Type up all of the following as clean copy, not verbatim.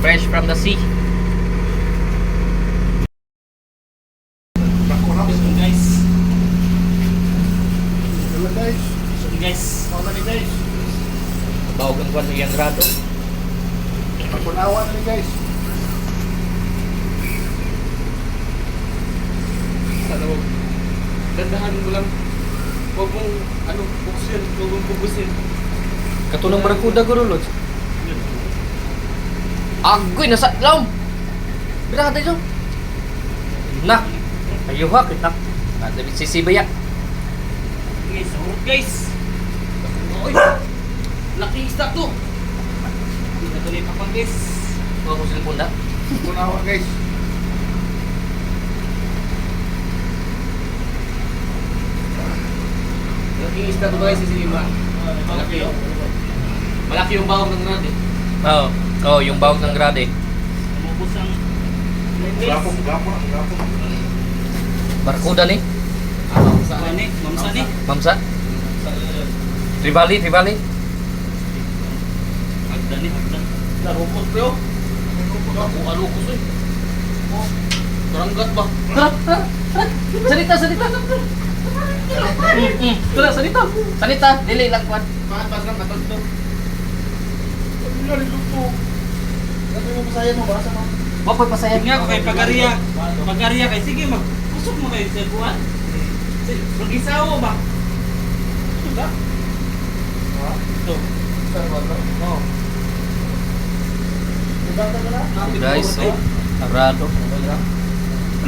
Fresh from the sea. Guys. Guys. Guys. Mga ni guys. Bawag ang kwan yung grado. Pagkunawa na ni guys. Ano mo? Dandahan mo lang. Huwag mong, buksin. Huwag mong pubusin. Katulong barakuda ko Lods. Agoy, nasa laom. Bila ka tayo. Na. Ayaw ha, kita. David sisibaya. Guys, sahurot guys. Oy! Laki isda to. Hindi na tuloy pa pang guys. Huwag ko silang punda. Pagkunawa guys. Laki isda to guys, sisiliman. Malaki yun. Malaki yung bawang ng rad eh. Oo. Oh, yung bawag ng grade. Umubos ang Gapong. Barakuda ni. Saan ni? Mamsa ni? Mamsa. Tribali. Agda ni, agda. Narukot bro. Alukos eh. Oh, karanggat ba? Salita. Salita. Dili lang kwan. Pas lang katod to. Ano rin luto? Ano mo masaya mo ba? Sama? Wag ko'y pasayag. Nga ako kay Pagariya. Pagariya kay sige kusog mo kayo sa buwan. Mag-isawa ba? Ito ba? Ito. Oh. Guys, oh. Arado.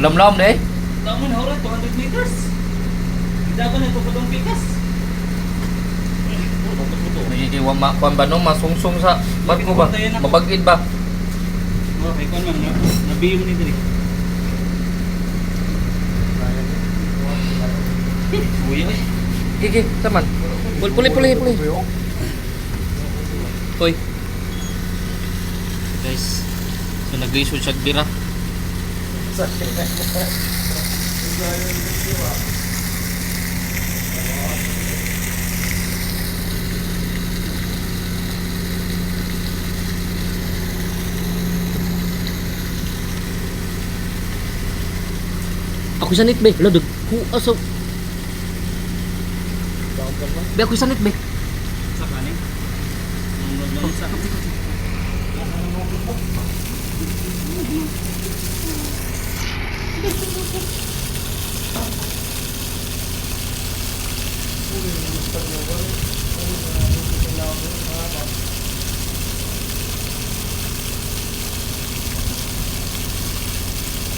Lam-lam deh. Taman hora 200 meters. Dagan na ito pa itong pikas. Nagiging kwan ba no? Masungsong sa barko ba? Mabagid ba? Oh, kay kon man nabiyo ni diri. Uy, Gigi, taman. Puli. Hoy. Guys, so nag-isod siya dira. Ako sanit be, ladog. Ku aso. Be ako sanit be. sa kanin. Nung sa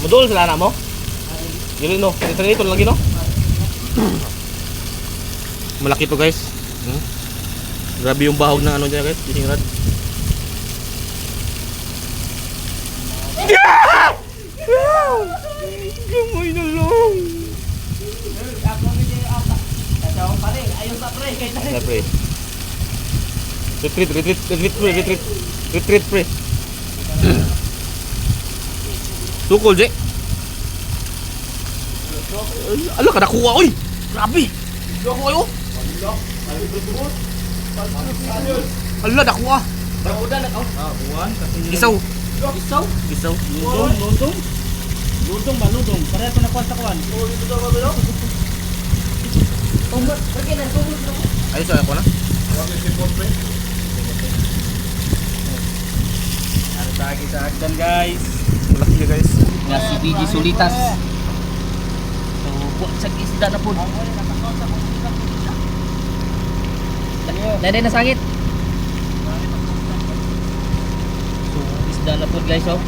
Modul sila na mo? Gili no, ito lagi no. Malaki to guys. Grabe yung bahog ng ano niya guys, fishing rod. Gamoy na lang. Sa pre. Retreat pre. Tukol je. Ala kada kuha oy. Grabe. Kuha ko ayo. Ala dakuha. Udah na kau. Buwan kasi Gisaw. Ludong ba ludong? Pareha ko na kuwan sa kuwan. Ayos ako na. Ano tagi sa agdan guys? Malaki niya guys. Nga si DJ Solitas. So, buat sa isda na po. Dahil na sangit. So, isda na po guys oh.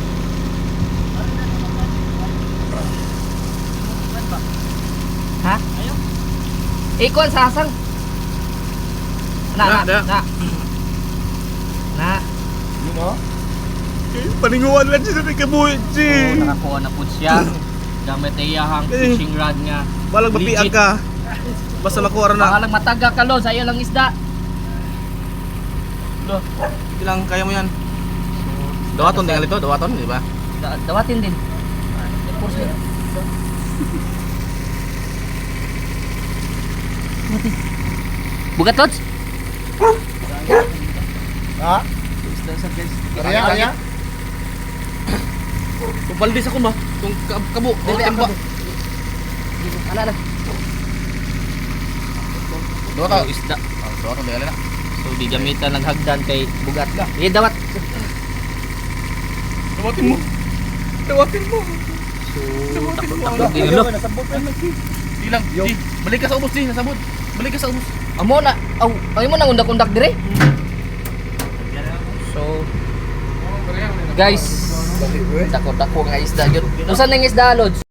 Ha? Ikon sasang. Na. Paninguan lang siya sa kabuhi, So, nakakuha na po siya. Gamit ay iyahang fishing rod nga. Walang mapiag ka. Basta makuha Baka lang mataga ka lo sa iyo lang isda. Lo, Ilang kaya mo yan? Dawaton tinggal ito, dawaton, di ba? dawatin din. Force din. Bugat Lods? Ha? Isda sa guys. Arya? Pabaldis ako ba? Itong kabo. Dili Timba. ako. Ana na. Dua ka. Isda. Dua ka. Dali na. So di gamitan ng hagdan kay bugat ka. Iya dawat. Dawatin mo. Dawatin mo. So Dawatin mo. takot di lo. Di lang. Di. Balik ka sa ubos, di. Nasabot. Balik ka sa ubos. Amo na. Aw, ay mo nang undak-undak dire. So guys, dako-dako nga isda yun. Usan ning isda, Lods?